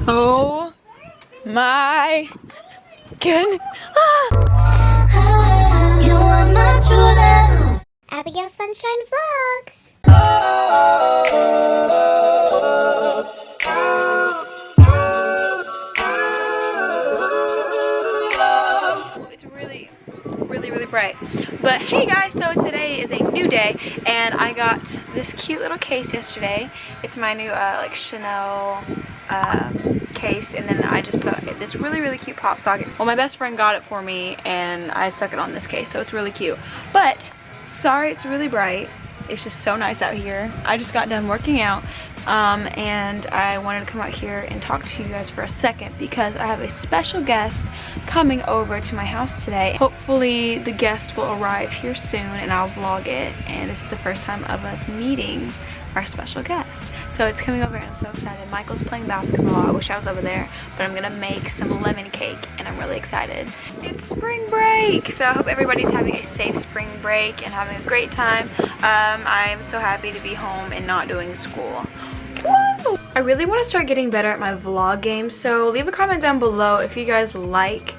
Oh my goodness. You are my true love. Abigailsunshine vlogs. It's really bright. But hey guys, so today is a new day and I got this cute little case yesterday. It's my new like Chanel case, and then I just put this really cute pop socket. Well, my best friend got it for me and I stuck it on this case, so it's really cute. But sorry it's really bright. It's just so nice out here. I just got done working out and I wanted to come out here and talk to you guys for a second because I have a special guest coming over to my house today. Hopefully the guest will arrive here soon and I'll vlog it, and this is the first time of us meeting our special guest. So it's coming over and I'm so excited. Michael's playing basketball. I wish I was over there, but I'm gonna make some lemon cake and I'm really excited. It's spring break, so I hope everybody's having a safe spring break and having a great time. I'm so happy to be home and not doing school. Woo! I really want to start getting better at my vlog game, so leave a comment down below if you guys like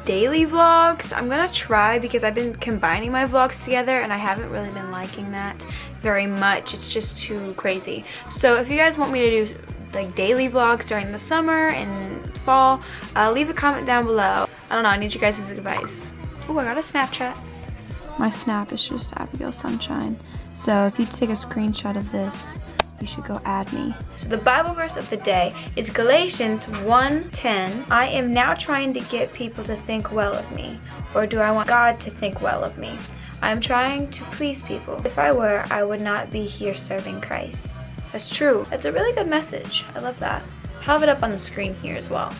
daily vlogs. I'm gonna try because I've been combining my vlogs together and I haven't really been liking that very much. It's just too crazy. So if you guys want me to do like daily vlogs during the summer and fall, leave a comment down below. I don't know, I need you guys' advice. Oh, I got a Snapchat. My Snap is just Abigail Sunshine. So if you take a screenshot of this, you should go add me. So the Bible verse of the day is Galatians 1:10. I am now trying to get people to think well of me, or do I want God to think well of me? I am trying to please people. If I were, I would not be here serving Christ. That's true. That's a really good message. I love that. I'll have it up on the screen here as well.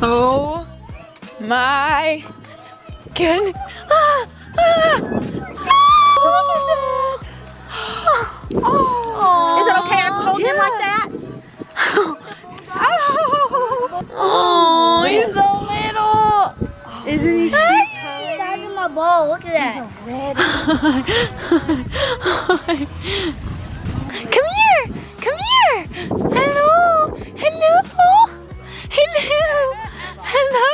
Oh my goodness. Is it okay I hold him like that? Oh, he's so little. Isn't he cute? The size of my ball. Look at that. Come here. Come here. Hello. Hello. Hello. Hello.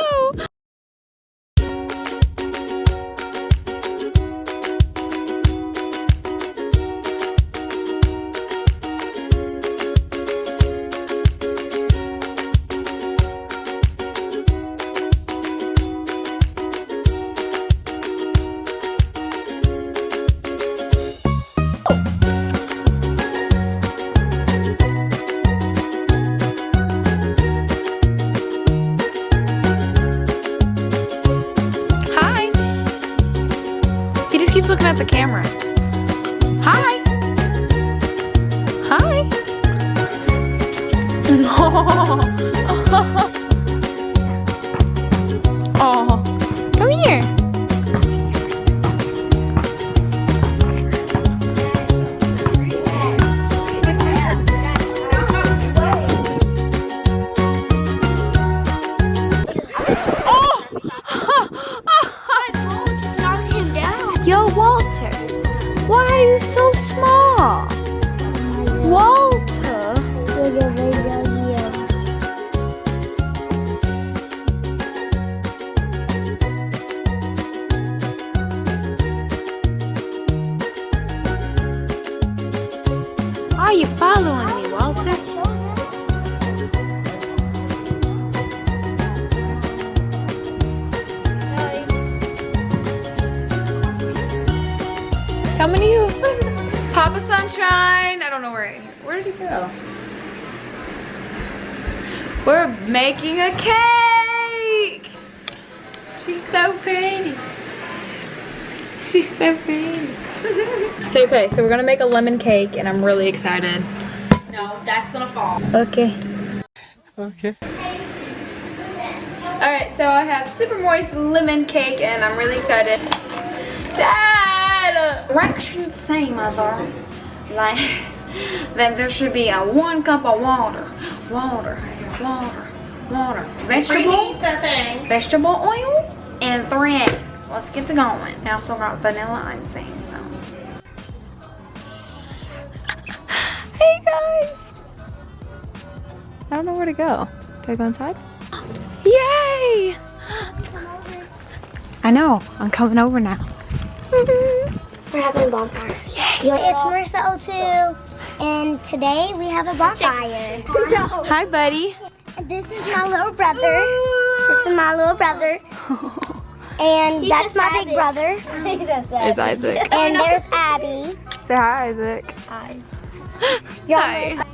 Keeps looking at the camera. Hi. Hi. Oh, come here. Yo, Walter, why are you so small? Walter. Are you following me, Walter? Coming to you. Papa Sunshine. I don't know where did he go? We're making a cake. She's so pretty. She's so pretty. So okay, so we're gonna make a lemon cake and I'm really excited. No, that's gonna fall. Okay. Okay. Alright, so I have super moist lemon cake and I'm really excited. Dad! Directions say, mother, like that there should be a 1 cup of water, vegetable oil, and 3 eggs. Let's get to going. I also got vanilla icing, so. know where to go. Do I go inside? Yay! I know. I'm coming over now. We're having a bonfire. Yay! It's Marcel too, and today we have a bonfire. Hi, buddy. This is my little brother. This is my little brother. And that's my big brother. There's Isaac. And there's Abby. Say hi, Isaac. Hi. Hi.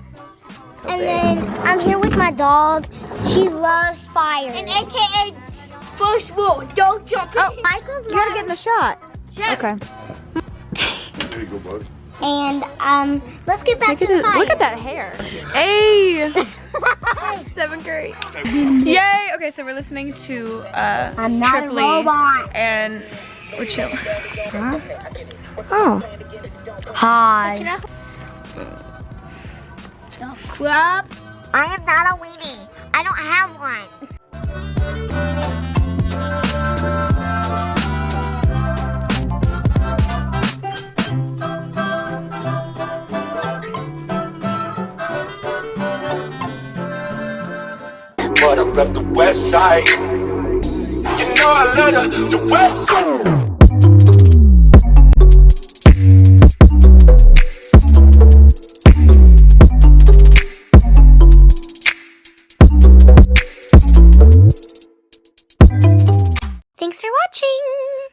And then I'm here with my dog. She loves fire. And AKA first rule, don't jump in. Oh, Michael's you gotta get in the shot. Okay. There you go, buddy. And let's get back to the fire. Look at that hair. Hey! 7th grade. Yay! Okay, so we're listening to I'm not Tripoli, a robot. and we're chilling. Huh? Oh. Hi. Club. I am not a weenie. I don't have one. But I rep the west side. You know I love the west side.